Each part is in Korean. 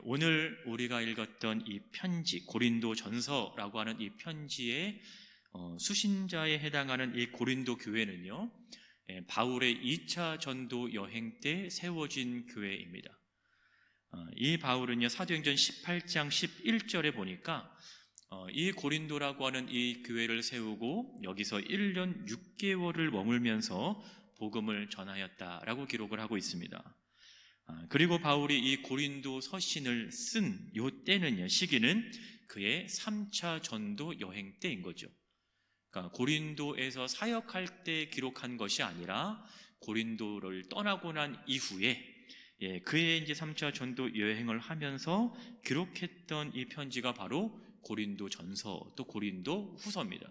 오늘 우리가 읽었던 이 편지, 고린도전서라고 하는 이 편지의 수신자에 해당하는 이 고린도 교회는요, 바울의 2차 전도 여행 때 세워진 교회입니다. 이 바울은요, 사도행전 18장 11절에 보니까 이 고린도라고 하는 이 교회를 세우고 여기서 1년 6개월을 머물면서 복음을 전하였다라고 기록을 하고 있습니다. 그리고 바울이 이 고린도 서신을 쓴 요 때는요, 시기는 그의 3차 전도 여행 때인 거죠. 그러니까 고린도에서 사역할 때 기록한 것이 아니라 고린도를 떠나고 난 이후에 그의 이제 3차 전도 여행을 하면서 기록했던 이 편지가 바로 고린도 전서 또 고린도 후서입니다.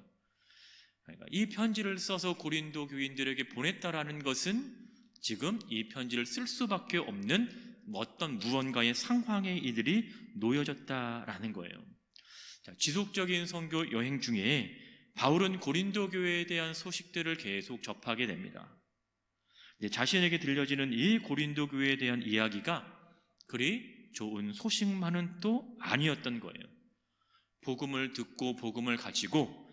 그러니까 이 편지를 써서 고린도 교인들에게 보냈다라는 것은 지금 이 편지를 쓸 수밖에 없는 어떤 무언가의 상황에 이들이 놓여졌다라는 거예요. 자, 지속적인 선교 여행 중에 바울은 고린도 교회에 대한 소식들을 계속 접하게 됩니다. 자신에게 들려지는 이 고린도 교회에 대한 이야기가 그리 좋은 소식만은 또 아니었던 거예요. 복음을 듣고 복음을 가지고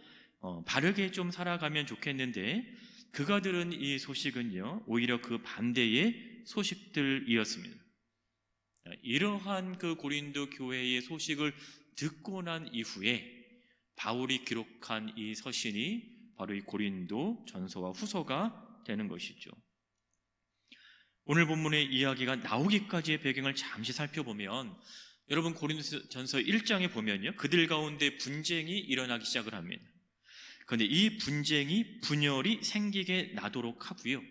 바르게 좀 살아가면 좋겠는데 그가 들은 이 소식은요, 오히려 그 반대의 소식들이었습니다. 이러한 그 고린도 교회의 소식을 듣고 난 이후에 바울이 기록한 이 서신이 바로 이 고린도 전서와 후서가 되는 것이죠. 오늘 본문의 이야기가 나오기까지의 배경을 잠시 살펴보면 여러분 고린도전서 1장에 보면요, 그들 가운데 분쟁이 일어나기 시작을 합니다. 그런데 이 분열이 생기게 나도록 하고요,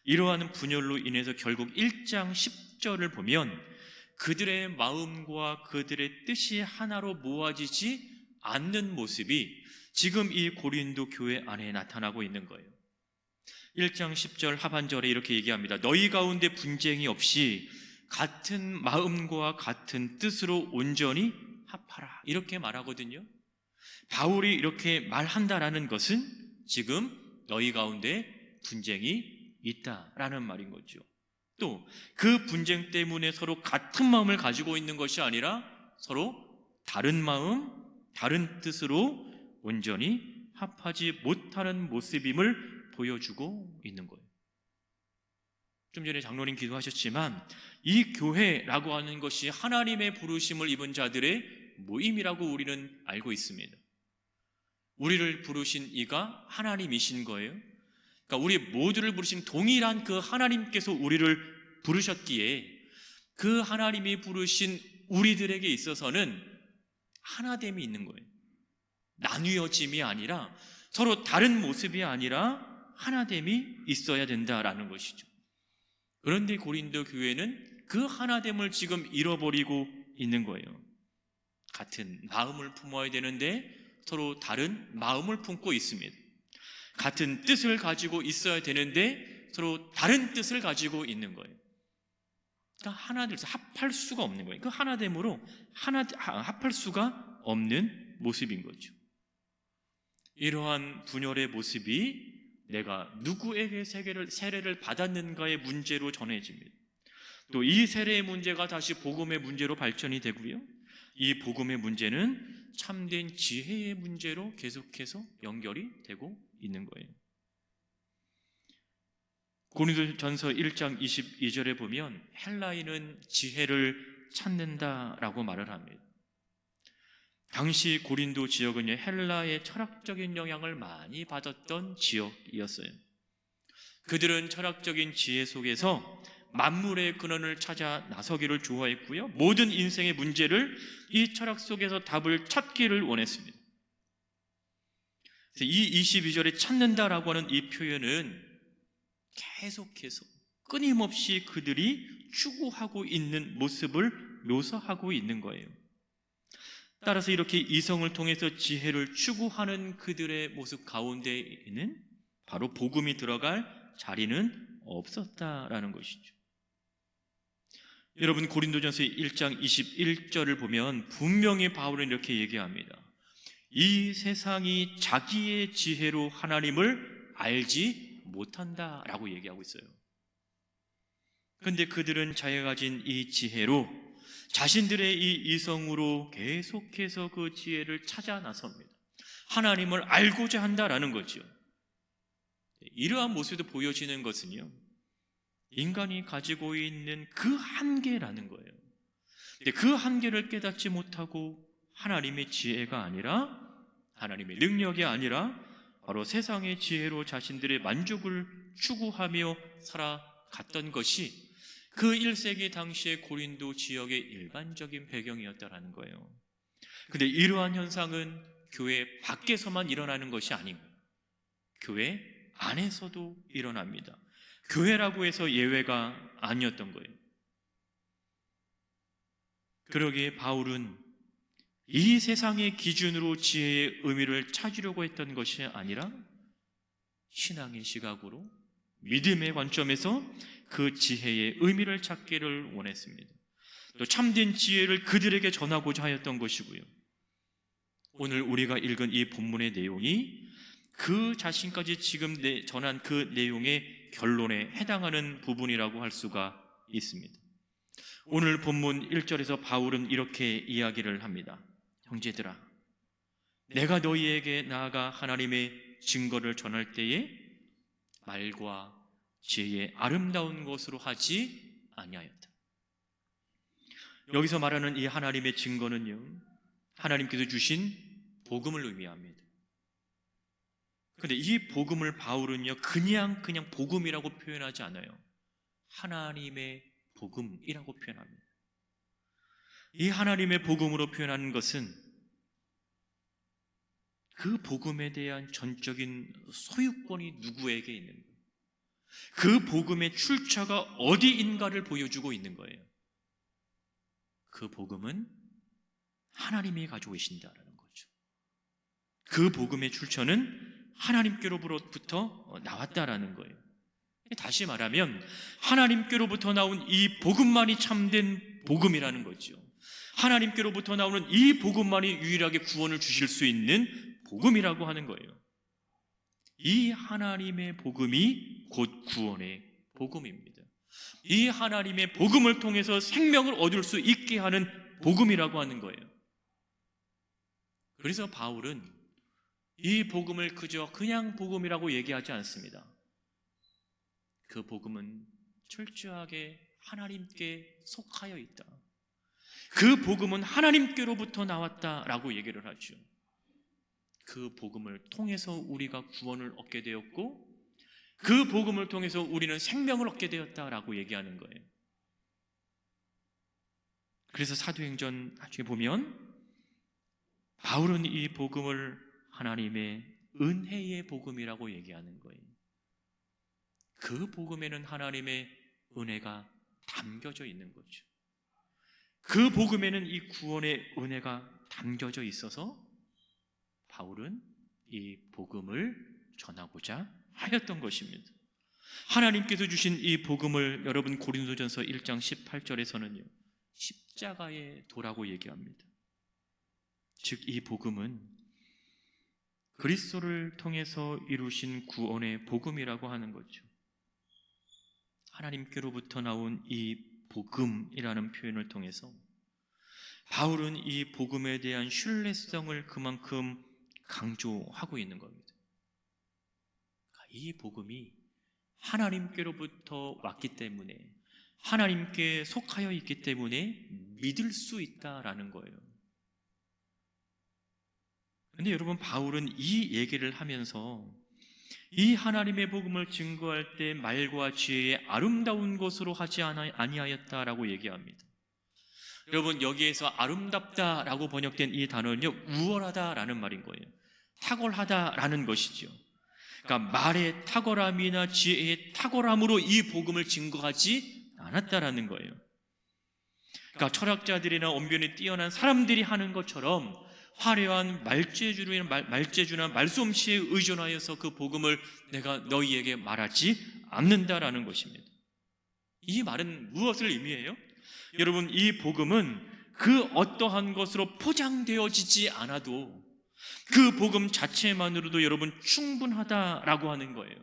이러한 분열로 인해서 결국 1장 10절을 보면 그들의 마음과 그들의 뜻이 하나로 모아지지 않는 모습이 지금 이 고린도 교회 안에 나타나고 있는 거예요. 1장 10절 하반절에 이렇게 얘기합니다. 너희 가운데 분쟁이 없이 같은 마음과 같은 뜻으로 온전히 합하라, 이렇게 말하거든요. 바울이 이렇게 말한다라는 것은 지금 너희 가운데 분쟁이 있다라는 말인 거죠. 또 그 분쟁 때문에 서로 같은 마음을 가지고 있는 것이 아니라 서로 다른 마음, 다른 뜻으로 온전히 합하지 못하는 모습임을 보여주고 있는 거예요. 좀 전에 장로님 기도하셨지만 이 교회라고 하는 것이 하나님의 부르심을 입은 자들의 모임이라고 우리는 알고 있습니다. 우리를 부르신 이가 하나님이신 거예요. 그러니까 우리 모두를 부르신 동일한 그 하나님께서 우리를 부르셨기에 그 하나님이 부르신 우리들에게 있어서는 하나됨이 있는 거예요. 나뉘어짐이 아니라, 서로 다른 모습이 아니라 하나됨이 있어야 된다라는 것이죠. 그런데 고린도 교회는 그 하나됨을 지금 잃어버리고 있는 거예요. 같은 마음을 품어야 되는데 서로 다른 마음을 품고 있습니다. 같은 뜻을 가지고 있어야 되는데 서로 다른 뜻을 가지고 있는 거예요. 그러니까 하나둘 합할 수가 없는 거예요. 그 하나됨으로 합할 수가 없는 모습인 거죠. 이러한 분열의 모습이 내가 누구에게 세례를 받았는가의 문제로 전해집니다. 또 이 세례의 문제가 다시 복음의 문제로 발전이 되고요, 이 복음의 문제는 참된 지혜의 문제로 계속해서 연결이 되고 있는 거예요. 고린도전서 1장 22절에 보면 헬라인은 지혜를 찾는다라고 말을 합니다. 당시 고린도 지역은 헬라의 철학적인 영향을 많이 받았던 지역이었어요. 그들은 철학적인 지혜 속에서 만물의 근원을 찾아 나서기를 좋아했고요, 모든 인생의 문제를 이 철학 속에서 답을 찾기를 원했습니다. 이 22절에 찾는다라고 하는 이 표현은 계속해서 끊임없이 그들이 추구하고 있는 모습을 묘사하고 있는 거예요. 따라서 이렇게 이성을 통해서 지혜를 추구하는 그들의 모습 가운데에는 바로 복음이 들어갈 자리는 없었다라는 것이죠. 여러분 고린도전서 1장 21절을 보면 분명히 바울은 이렇게 얘기합니다. 이 세상이 자기의 지혜로 하나님을 알지 못한다라고 얘기하고 있어요. 그런데 그들은 자기가 가진 이 지혜로 자신들의 이 이성으로 계속해서 그 지혜를 찾아 나섭니다. 하나님을 알고자 한다라는 거죠. 이러한 모습도 보여지는 것은요, 인간이 가지고 있는 그 한계라는 거예요. 그 한계를 깨닫지 못하고 하나님의 지혜가 아니라, 하나님의 능력이 아니라 바로 세상의 지혜로 자신들의 만족을 추구하며 살아갔던 것이 그 1세기 당시의 고린도 지역의 일반적인 배경이었다라는 거예요. 근데 이러한 현상은 교회 밖에서만 일어나는 것이 아니고 교회 안에서도 일어납니다. 교회라고 해서 예외가 아니었던 거예요. 그러기에 바울은 이 세상의 기준으로 지혜의 의미를 찾으려고 했던 것이 아니라 신앙의 시각으로, 믿음의 관점에서 그 지혜의 의미를 찾기를 원했습니다. 또 참된 지혜를 그들에게 전하고자 하였던 것이고요. 오늘 우리가 읽은 이 본문의 내용이 그 자신까지 지금 전한 그 내용의 결론에 해당하는 부분이라고 할 수가 있습니다. 오늘 본문 1절에서 바울은 이렇게 이야기를 합니다. 형제들아, 내가 너희에게 나아가 하나님의 증거를 전할 때에 말과 지혜의 아름다운 것으로 하지 아니하였다. 여기서 말하는 이 하나님의 증거는요, 하나님께서 주신 복음을 의미합니다. 그런데 이 복음을 바울은요, 그냥 복음이라고 표현하지 않아요. 하나님의 복음이라고 표현합니다. 이 하나님의 복음으로 표현하는 것은 그 복음에 대한 전적인 소유권이 누구에게 있는 거예요. 그 복음의 출처가 어디인가를 보여주고 있는 거예요. 그 복음은 하나님이 가지고 계신다라는 거죠. 그 복음의 출처는 하나님께로부터 나왔다라는 거예요. 다시 말하면 하나님께로부터 나온 이 복음만이 참된 복음이라는 거죠. 하나님께로부터 나오는 이 복음만이 유일하게 구원을 주실 수 있는 복음이라고 하는 거예요. 이 하나님의 복음이 곧 구원의 복음입니다. 이 하나님의 복음을 통해서 생명을 얻을 수 있게 하는 복음이라고 하는 거예요. 그래서 바울은 이 복음을 그냥 복음이라고 얘기하지 않습니다. 그 복음은 철저하게 하나님께 속하여 있다. 그 복음은 하나님께로부터 나왔다라고 얘기를 하죠. 그 복음을 통해서 우리가 구원을 얻게 되었고 그 복음을 통해서 우리는 생명을 얻게 되었다라고 얘기하는 거예요. 그래서 사도행전 나중에 보면 바울은 이 복음을 하나님의 은혜의 복음이라고 얘기하는 거예요. 그 복음에는 하나님의 은혜가 담겨져 있는 거죠. 그 복음에는 이 구원의 은혜가 담겨져 있어서 바울은 이 복음을 전하고자 하였던 것입니다. 하나님께서 주신 이 복음을 여러분 고린도전서 1장 18절에서는요 십자가의 도라고 얘기합니다. 즉 이 복음은 그리스도를 통해서 이루신 구원의 복음이라고 하는 거죠. 하나님께로부터 나온 이 복음이라는 표현을 통해서 바울은 이 복음에 대한 신뢰성을 그만큼 강조하고 있는 겁니다. 이 복음이 하나님께로부터 왔기 때문에 하나님께 속하여 있기 때문에 믿을 수 있다라는 거예요. 그런데 여러분 바울은 이 얘기를 하면서 이 하나님의 복음을 증거할 때 말과 지혜의 아름다운 것으로 하지 아니하였다라고 얘기합니다. 여러분 여기에서 아름답다라고 번역된 이 단어는요 우월하다라는 말인 거예요. 탁월하다라는 것이죠. 그러니까 말의 탁월함이나 지혜의 탁월함으로 이 복음을 증거하지 않았다라는 거예요. 그러니까 철학자들이나 언변이 뛰어난 사람들이 하는 것처럼 화려한 말재주나 말솜씨에 의존하여서 그 복음을 내가 너희에게 말하지 않는다라는 것입니다. 이 말은 무엇을 의미해요? 여러분 이 복음은 그 어떠한 것으로 포장되어지지 않아도 그 복음 자체만으로도 여러분 충분하다라고 하는 거예요.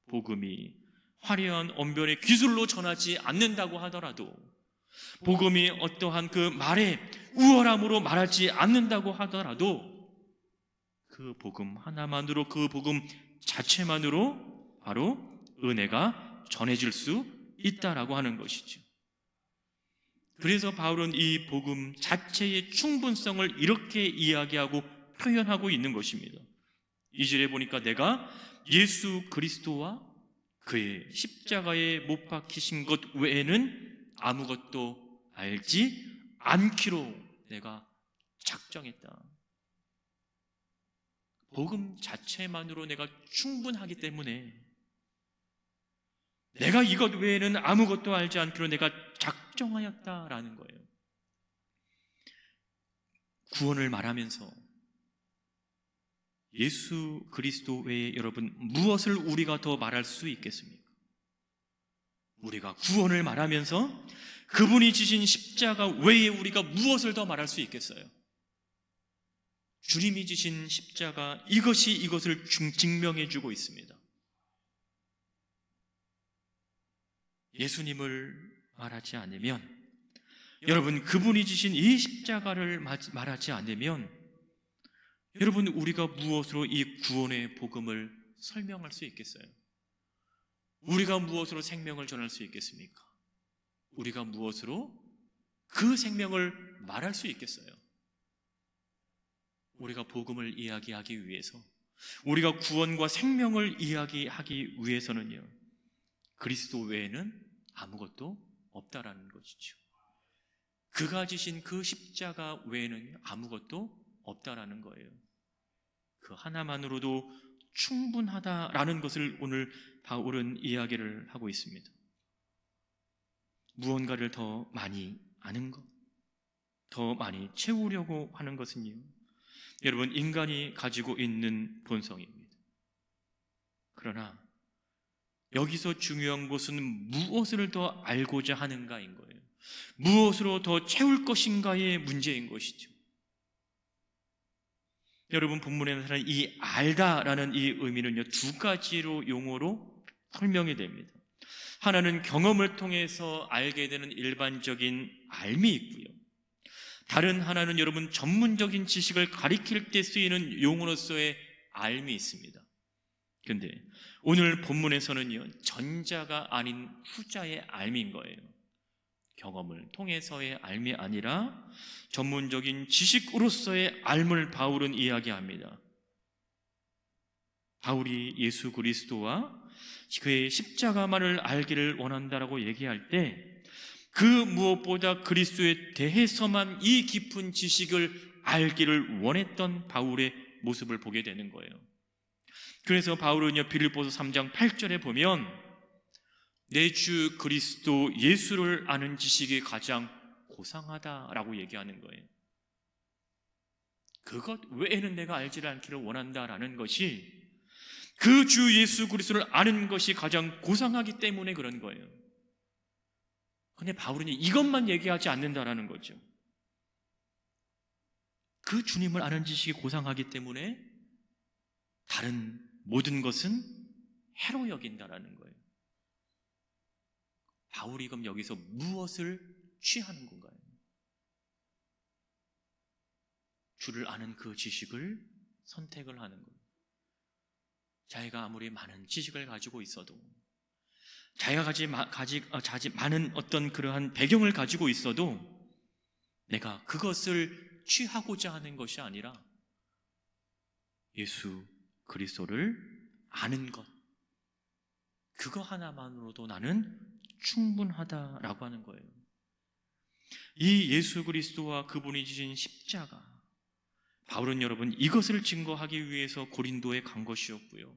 복음이 화려한 언변의 기술로 전하지 않는다고 하더라도 복음이 어떠한 그 말의 우월함으로 말하지 않는다고 하더라도 그 복음 하나만으로, 그 복음 자체만으로 바로 은혜가 전해질 수 있다라고 하는 것이죠. 그래서 바울은 이 복음 자체의 충분성을 이렇게 이야기하고 표현하고 있는 것입니다. 2절에 보니까 내가 예수 그리스도와 그의 십자가에 못 박히신 것 외에는 아무것도 알지 않기로 내가 작정했다. 복음 자체만으로 내가 충분하기 때문에 내가 이것 외에는 아무것도 알지 않기로 내가 작정하였다라는 거예요. 구원을 말하면서 예수 그리스도 외에 여러분 무엇을 우리가 더 말할 수 있겠습니까? 우리가 구원을 말하면서 그분이 지신 십자가 외에 우리가 무엇을 더 말할 수 있겠어요? 주님이 지신 십자가, 이것이 이것을 증명해 주고 있습니다. 예수님을 말하지 않으면, 여러분 그분이 지신 이 십자가를 말하지 않으면 여러분 우리가 무엇으로 이 구원의 복음을 설명할 수 있겠어요? 우리가 무엇으로 생명을 전할 수 있겠습니까? 우리가 무엇으로 그 생명을 말할 수 있겠어요? 우리가 복음을 이야기하기 위해서, 우리가 구원과 생명을 이야기하기 위해서는요, 그리스도 외에는 아무것도 없다라는 것이죠. 그가 지신 그 십자가 외에는 아무것도 없다라는 거예요. 그 하나만으로도 충분하다라는 것을 오늘 바울은 이야기를 하고 있습니다. 무언가를 더 많이 아는 것, 더 많이 채우려고 하는 것은요, 여러분 인간이 가지고 있는 본성입니다. 그러나 여기서 중요한 것은 무엇을 더 알고자 하는가인 거예요. 무엇으로 더 채울 것인가의 문제인 것이죠. 여러분 본문에는 이 알다라는 이 의미는요, 두 가지로 용어로 설명이 됩니다. 하나는 경험을 통해서 알게 되는 일반적인 알미 있고요, 다른 하나는 여러분 전문적인 지식을 가리킬 때 쓰이는 용어로서의 알미 있습니다. 그런데 오늘 본문에서는요, 전자가 아닌 후자의 알미인 거예요. 경험을 통해서의 알미 아니라 전문적인 지식으로서의 알을 바울은 이야기합니다. 바울이 예수 그리스도와 그의 십자가만을 알기를 원한다라고 얘기할 때 그 무엇보다 그리스도에 대해서만 이 깊은 지식을 알기를 원했던 바울의 모습을 보게 되는 거예요. 그래서 바울은요, 빌립보서 3장 8절에 보면 내 주 그리스도 예수를 아는 지식이 가장 고상하다라고 얘기하는 거예요. 그것 외에는 내가 알지를 않기를 원한다라는 것이, 그 주 예수 그리스도를 아는 것이 가장 고상하기 때문에 그런 거예요. 그런데 바울은 이것만 얘기하지 않는다라는 거죠. 그 주님을 아는 지식이 고상하기 때문에 다른 모든 것은 해로 여긴다라는 거예요. 바울이 그럼 여기서 무엇을 취하는 건가요? 주를 아는 그 지식을 선택을 하는 거예요. 자기가 아무리 많은 지식을 가지고 있어도, 자기가 많은 어떤 그러한 배경을 가지고 있어도 내가 그것을 취하고자 하는 것이 아니라 예수 그리스도를 아는 것, 그거 하나만으로도 나는 충분하다라고 하는 거예요. 이 예수 그리스도와 그분이 지신 십자가, 바울은 여러분 이것을 증거하기 위해서 고린도에 간 것이었고요,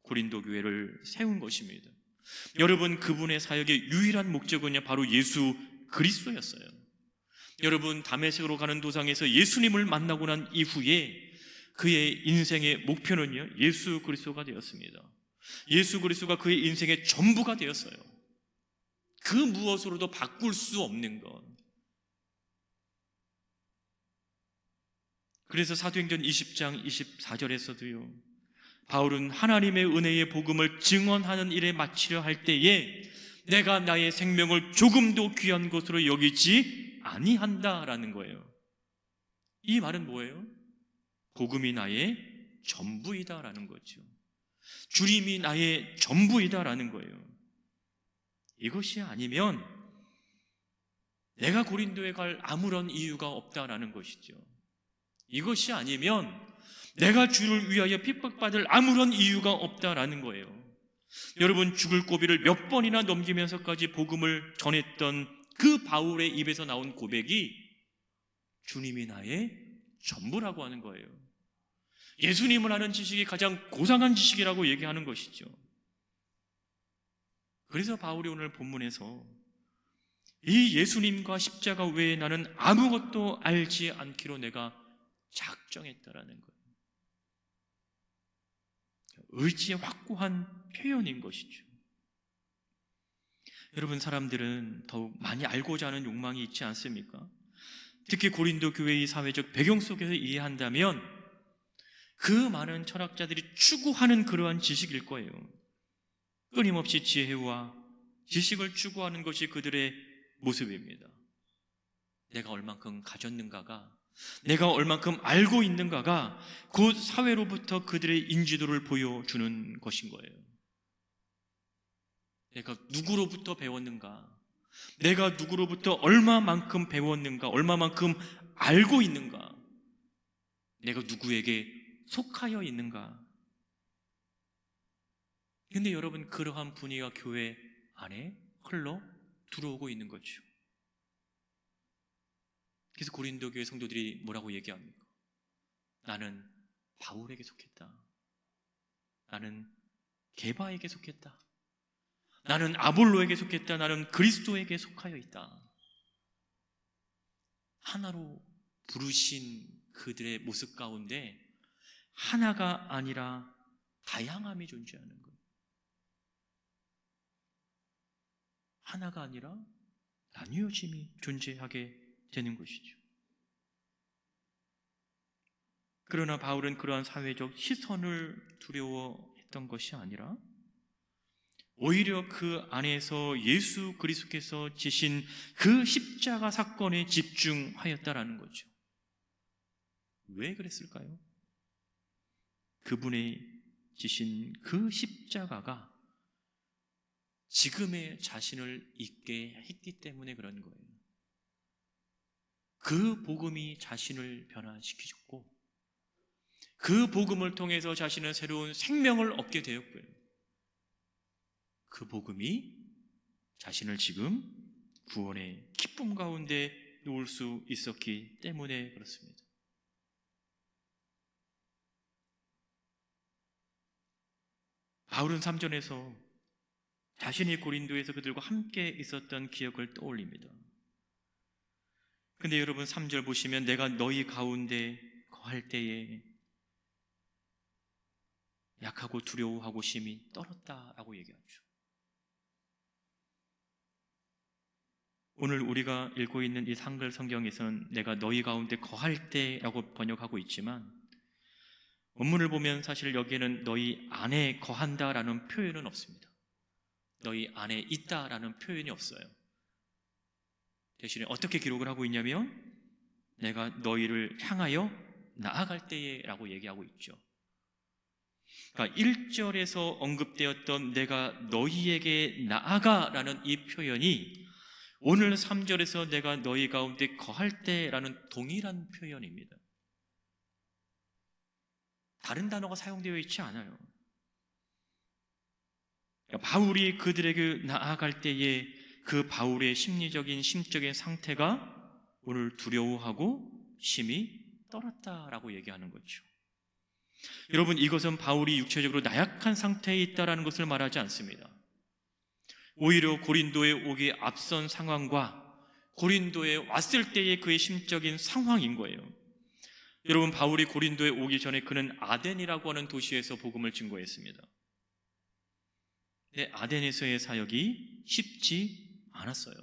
고린도 교회를 세운 것입니다. 여러분 그분의 사역의 유일한 목적은요, 바로 예수 그리스도였어요. 여러분 다메섹으로 가는 도상에서 예수님을 만나고 난 이후에 그의 인생의 목표는요, 예수 그리스도가 되었습니다. 예수 그리스도가 그의 인생의 전부가 되었어요. 그 무엇으로도 바꿀 수 없는 것. 그래서 사도행전 20장 24절에서도요, 바울은 하나님의 은혜의 복음을 증언하는 일에 마치려 할 때에 내가 나의 생명을 조금도 귀한 것으로 여기지 아니한다라는 거예요. 이 말은 뭐예요? 복음이 나의 전부이다라는 거죠. 주님이 나의 전부이다라는 거예요. 이것이 아니면 내가 고린도에 갈 아무런 이유가 없다라는 것이죠. 이것이 아니면 내가 주를 위하여 핍박받을 아무런 이유가 없다라는 거예요. 여러분, 죽을 고비를 몇 번이나 넘기면서까지 복음을 전했던 그 바울의 입에서 나온 고백이 주님이 나의 전부라고 하는 거예요. 예수님을 아는 지식이 가장 고상한 지식이라고 얘기하는 것이죠. 그래서 바울이 오늘 본문에서 이 예수님과 십자가 외에 나는 아무것도 알지 않기로 내가 작정했다라는 거예요. 의지의 확고한 표현인 것이죠. 여러분, 사람들은 더욱 많이 알고자 하는 욕망이 있지 않습니까? 특히 고린도 교회의 사회적 배경 속에서 이해한다면 그 많은 철학자들이 추구하는 그러한 지식일 거예요. 끊임없이 지혜와 지식을 추구하는 것이 그들의 모습입니다. 내가 얼만큼 가졌는가가, 내가 얼만큼 알고 있는가가 곧 사회로부터 그들의 인지도를 보여주는 것인 거예요. 내가 누구로부터 배웠는가, 내가 누구로부터 얼마만큼 배웠는가, 얼마만큼 알고 있는가, 내가 누구에게 속하여 있는가. 근데 여러분, 그러한 분위기가 교회 안에 흘러 들어오고 있는 거죠. 그래서 고린도 교회 성도들이 뭐라고 얘기합니까? 나는 바울에게 속했다. 나는 게바에게 속했다. 나는 아볼로에게 속했다. 나는 그리스도에게 속하여 있다. 하나로 부르신 그들의 모습 가운데 하나가 아니라 다양함이 존재하는 거예요. 하나가 아니라 나뉘어짐이 존재하게 되는 것이죠. 그러나 바울은 그러한 사회적 시선을 두려워했던 것이 아니라 오히려 그 안에서 예수 그리스도께서 지신 그 십자가 사건에 집중하였다라는 거죠. 왜 그랬을까요? 그분의 지신 그 십자가가 지금의 자신을 있게 했기 때문에 그런 거예요. 그 복음이 자신을 변화시키셨고 그 복음을 통해서 자신은 새로운 생명을 얻게 되었고요. 그 복음이 자신을 지금 구원의 기쁨 가운데 놓을 수 있었기 때문에 그렇습니다. 바울은 3절에서 자신이 고린도에서 그들과 함께 있었던 기억을 떠올립니다. 근데 여러분, 3절 보시면 내가 너희 가운데 거할 때에 약하고 두려워하고 심히 떨었다라고 얘기하죠. 오늘 우리가 읽고 있는 이 한글 성경에서는 내가 너희 가운데 거할 때라고 번역하고 있지만 원문을 보면 사실 여기에는 너희 안에 거한다라는 표현은 없습니다. 너희 안에 있다라는 표현이 없어요. 대신에 어떻게 기록을 하고 있냐면 내가 너희를 향하여 나아갈 때에 라고 얘기하고 있죠. 그러니까 1절에서 언급되었던 내가 너희에게 나아가라는 이 표현이 오늘 3절에서 내가 너희 가운데 거할 때라는 동일한 표현입니다. 다른 단어가 사용되어 있지 않아요. 그러니까 바울이 그들에게 나아갈 때에 그 바울의 심리적인 심적인 상태가 오늘 두려워하고 심히 떨었다라고 얘기하는 거죠. 여러분, 이것은 바울이 육체적으로 나약한 상태에 있다라는 것을 말하지 않습니다. 오히려 고린도에 오기 앞선 상황과 고린도에 왔을 때의 그의 심적인 상황인 거예요. 여러분, 바울이 고린도에 오기 전에 그는 아덴이라고 하는 도시에서 복음을 증거했습니다. 근데 아덴에서의 사역이 쉽지 않았어요.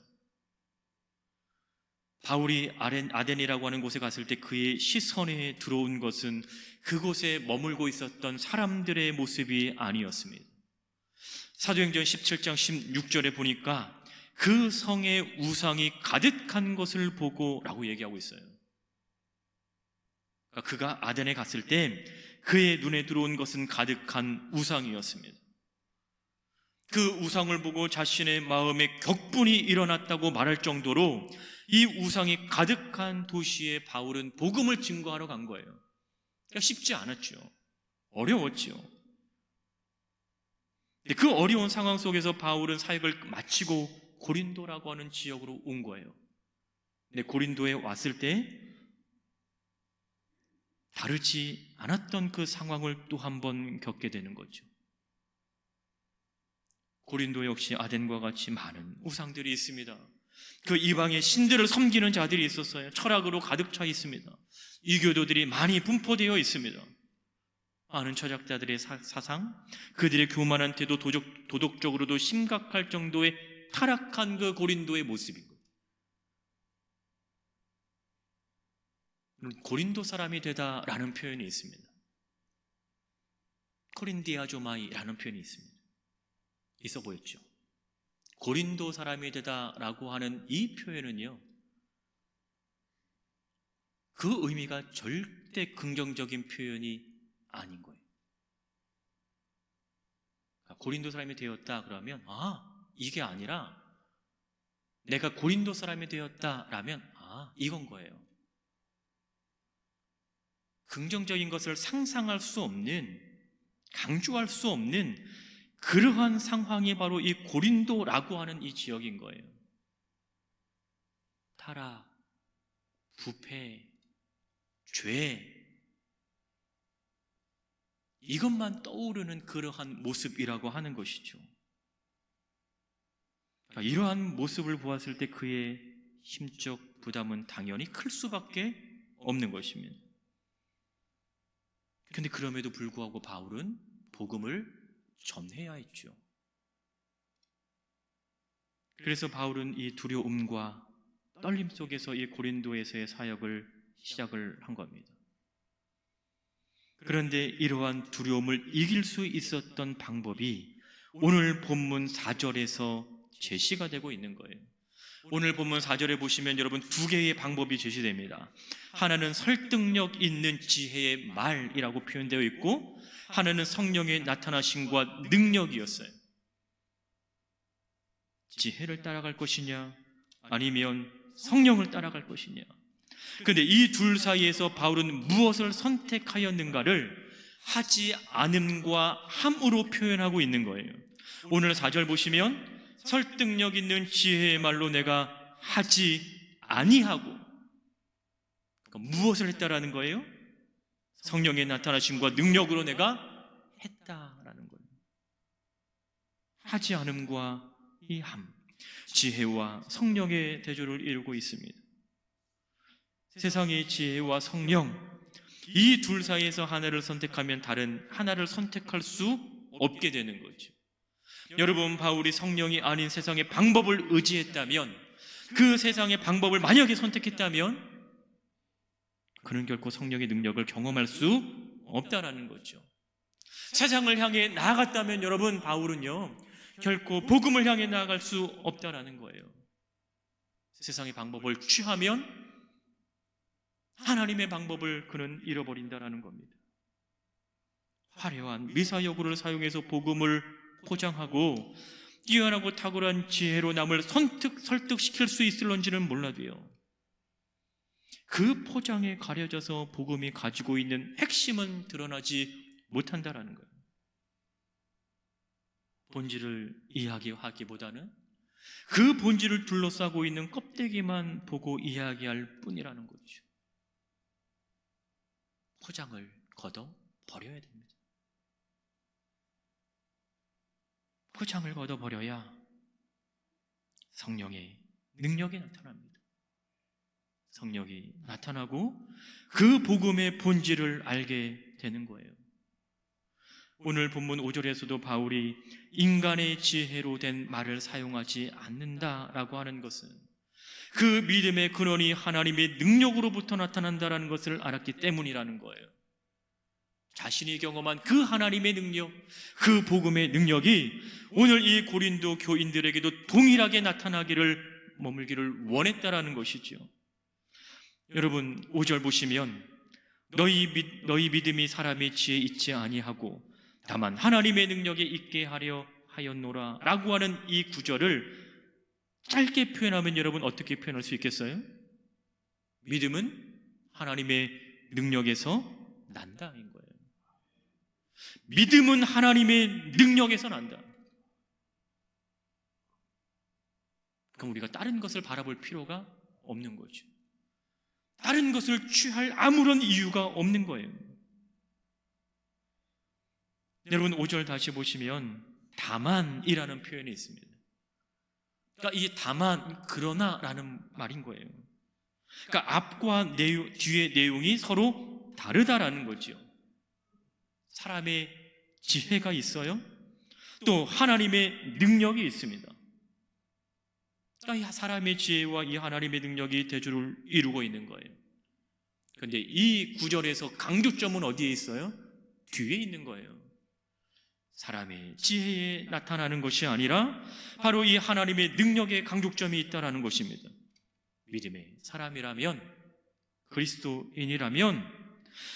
바울이 아덴이라고 하는 곳에 갔을 때 그의 시선에 들어온 것은 그곳에 머물고 있었던 사람들의 모습이 아니었습니다. 사도행전 17장 16절에 보니까 그 성에 우상이 가득한 것을 보고 라고 얘기하고 있어요. 그러니까 그가 아덴에 갔을 때 그의 눈에 들어온 것은 가득한 우상이었습니다. 그 우상을 보고 자신의 마음에 격분이 일어났다고 말할 정도로 이 우상이 가득한 도시에 바울은 복음을 증거하러 간 거예요. 그러니까 쉽지 않았죠. 어려웠죠. 그 어려운 상황 속에서 바울은 사역을 마치고 고린도라고 하는 지역으로 온 거예요. 근데 고린도에 왔을 때 다르지 않았던 그 상황을 또 한 번 겪게 되는 거죠. 고린도 역시 아덴과 같이 많은 우상들이 있습니다. 그 이방의 신들을 섬기는 자들이 있었어요. 철학으로 가득 차 있습니다. 이교도들이 많이 분포되어 있습니다. 많은 철학자들의 사상, 그들의 교만한 태도, 도덕적으로도 심각할 정도의 타락한 그 고린도의 모습인 거예요. 고린도 사람이 되다라는 표현이 있습니다. 코린디아조마이라는 표현이 있습니다. 있어 보였죠. 고린도 사람이 되다라고 하는 이 표현은요, 그 의미가 절대 긍정적인 표현이 아닌 거예요. 고린도 사람이 되었다 그러면 이게 아니라 내가 고린도 사람이 되었다라면 이건 거예요. 긍정적인 것을 상상할 수 없는, 강조할 수 없는 그러한 상황이 바로 이 고린도라고 하는 이 지역인 거예요. 타락, 부패, 죄, 이것만 떠오르는 그러한 모습이라고 하는 것이죠. 이러한 모습을 보았을 때 그의 심적 부담은 당연히 클 수밖에 없는 것입니다. 그런데 그럼에도 불구하고 바울은 복음을 전해야 했죠. 그래서 바울은 이 두려움과 떨림 속에서 이 고린도에서의 사역을 시작을 한 겁니다. 그런데 이러한 두려움을 이길 수 있었던 방법이 오늘 본문 4절에서 제시가 되고 있는 거예요. 오늘 본문 4절에 보시면 여러분 두 개의 방법이 제시됩니다. 하나는 설득력 있는 지혜의 말이라고 표현되어 있고, 하나는 성령의 나타나심과 능력이었어요. 지혜를 따라갈 것이냐 아니면 성령을 따라갈 것이냐. 그런데 이 둘 사이에서 바울은 무엇을 선택하였는가를 하지 않음과 함으로 표현하고 있는 거예요. 오늘 4절 보시면 설득력 있는 지혜의 말로 내가 하지 아니하고, 그러니까 무엇을 했다라는 거예요? 성령의 나타나심과 능력으로 내가 했다라는 거예요. 하지 않음과 이 함, 지혜와 성령의 대조를 이루고 있습니다. 세상의 지혜와 성령, 이 둘 사이에서 하나를 선택하면 다른 하나를 선택할 수 없게 되는 거죠. 여러분, 바울이 성령이 아닌 세상의 방법을 의지했다면, 그 세상의 방법을 만약에 선택했다면 그는 결코 성령의 능력을 경험할 수 없다라는 거죠. 세상을 향해 나아갔다면 여러분, 바울은요 결코 복음을 향해 나아갈 수 없다라는 거예요. 세상의 방법을 취하면 하나님의 방법을 그는 잃어버린다라는 겁니다. 화려한 미사여구를 사용해서 복음을 포장하고 뛰어나고 탁월한 지혜로 남을 설득시킬 수 있을런지는 몰라도요, 그 포장에 가려져서 복음이 가지고 있는 핵심은 드러나지 못한다라는 거예요. 본질을 이야기하기보다는 그 본질을 둘러싸고 있는 껍데기만 보고 이야기할 뿐이라는 거죠. 포장을 걷어 버려야 됩니다. 포장을 걷어 버려야 성령의 능력이 나타납니다. 성령이 나타나고 그 복음의 본질을 알게 되는 거예요. 오늘 본문 5절에서도 바울이 인간의 지혜로 된 말을 사용하지 않는다라고 하는 것은 그 믿음의 근원이 하나님의 능력으로부터 나타난다라는 것을 알았기 때문이라는 거예요. 자신이 경험한 그 하나님의 능력, 그 복음의 능력이 오늘 이 고린도 교인들에게도 동일하게 나타나기를 머물기를 원했다라는 것이지요. 여러분 5절 보시면 너희 믿음이 사람의 지혜에 있지 아니하고 다만 하나님의 능력에 있게 하려 하였노라 라고 하는 이 구절을 짧게 표현하면 여러분 어떻게 표현할 수 있겠어요? 믿음은 하나님의 능력에서 난다인 거예요. 믿음은 하나님의 능력에서 난다. 그럼 우리가 다른 것을 바라볼 필요가 없는 거죠. 다른 것을 취할 아무런 이유가 없는 거예요. 여러분 5절 다시 보시면 다만이라는 표현이 있습니다. 그러니까 이 다만, 그러나라는 말인 거예요. 그러니까 앞과 뒤의 내용이 서로 다르다라는 거죠. 사람의 지혜가 있어요. 또 하나님의 능력이 있습니다. 그러니까 이 사람의 지혜와 이 하나님의 능력이 대조를 이루고 있는 거예요. 그런데 이 구절에서 강조점은 어디에 있어요? 뒤에 있는 거예요. 사람의 지혜에 나타나는 것이 아니라 바로 이 하나님의 능력에 강조점이 있다는 것입니다. 믿음의 사람이라면, 그리스도인이라면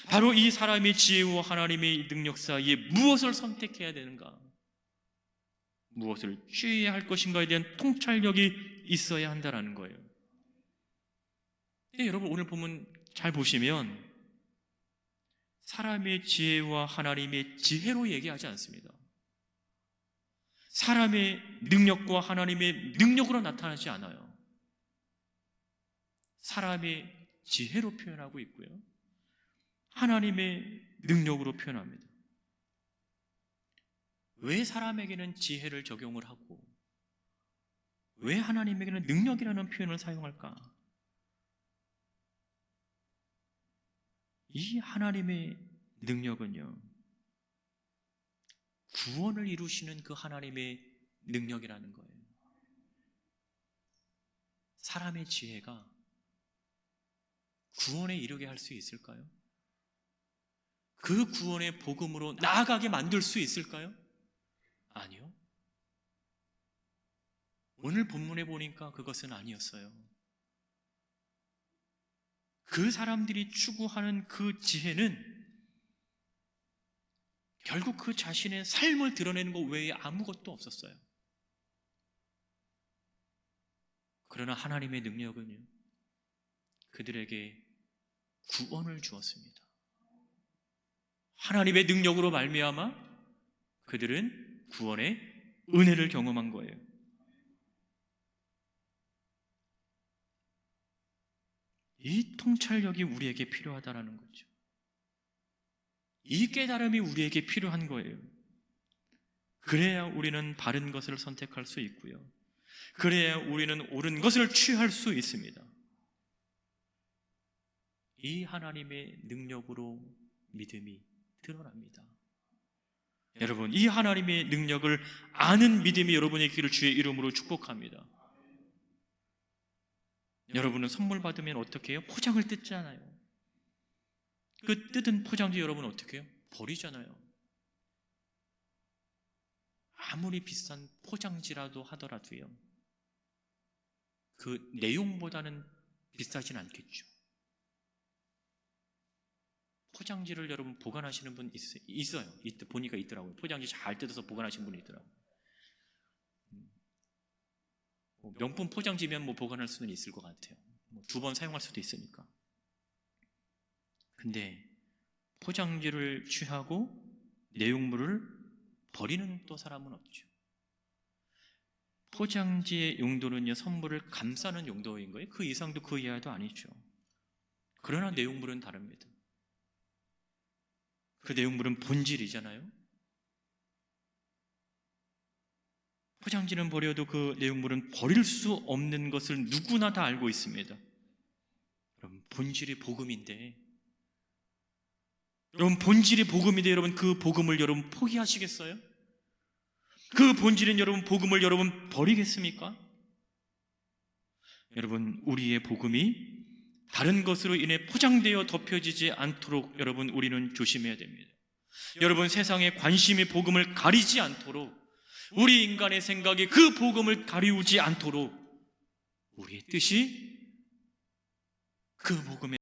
바로 이 사람의 지혜와 하나님의 능력 사이에 무엇을 선택해야 되는가, 무엇을 취해야 할 것인가에 대한 통찰력이 있어야 한다는 거예요. 여러분 오늘 보면 잘 보시면 사람의 지혜와 하나님의 지혜로 얘기하지 않습니다. 사람의 능력과 하나님의 능력으로 나타나지 않아요. 사람의 지혜로 표현하고 있고요, 하나님의 능력으로 표현합니다. 왜 사람에게는 지혜를 적용을 하고 왜 하나님에게는 능력이라는 표현을 사용할까? 이 하나님의 능력은요, 구원을 이루시는 그 하나님의 능력이라는 거예요. 사람의 지혜가 구원에 이르게 할 수 있을까요? 그 구원의 복음으로 나아가게 만들 수 있을까요? 아니요. 오늘 본문에 보니까 그것은 아니었어요. 그 사람들이 추구하는 그 지혜는 결국 그 자신의 삶을 드러내는 것 외에 아무것도 없었어요. 그러나 하나님의 능력은요, 그들에게 구원을 주었습니다. 하나님의 능력으로 말미암아 그들은 구원의 은혜를 경험한 거예요. 이 통찰력이 우리에게 필요하다는 거죠. 이 깨달음이 우리에게 필요한 거예요. 그래야 우리는 바른 것을 선택할 수 있고요, 그래야 우리는 옳은 것을 취할 수 있습니다. 이 하나님의 능력으로 믿음이 드러납니다. 여러분, 이 하나님의 능력을 아는 믿음이 여러분의 길을 주의 이름으로 축복합니다. 여러분은 선물 받으면 어떻게 해요? 포장을 뜯잖아요. 그 뜯은 포장지 여러분 어떻게 해요? 버리잖아요. 아무리 비싼 포장지라도 하더라도요, 그 내용보다는 비싸진 않겠죠. 포장지를 여러분 보관하시는 분 있어요. 보니까 있더라고요. 포장지 잘 뜯어서 보관하시는 분이 있더라고요. 명품 포장지면 보관할 수는 있을 것 같아요. 2번 사용할 수도 있으니까. 근데 포장지를 취하고 내용물을 버리는 또 사람은 없죠. 포장지의 용도는요, 선물을 감싸는 용도인 거예요. 그 이상도 그 이하도 아니죠. 그러나 내용물은 다릅니다. 그 내용물은 본질이잖아요. 포장지는 버려도 그 내용물은 버릴 수 없는 것을 누구나 다 알고 있습니다. 여러분, 본질이 복음인데, 여러분 그 복음을 여러분 포기하시겠어요? 그 본질인 여러분 복음을 여러분 버리겠습니까? 여러분, 우리의 복음이 다른 것으로 인해 포장되어 덮여지지 않도록 여러분 우리는 조심해야 됩니다. 여러분, 세상의 관심이 복음을 가리지 않도록, 우리 인간의 생각이 그 복음을 가리우지 않도록 우리의 뜻이 그 복음의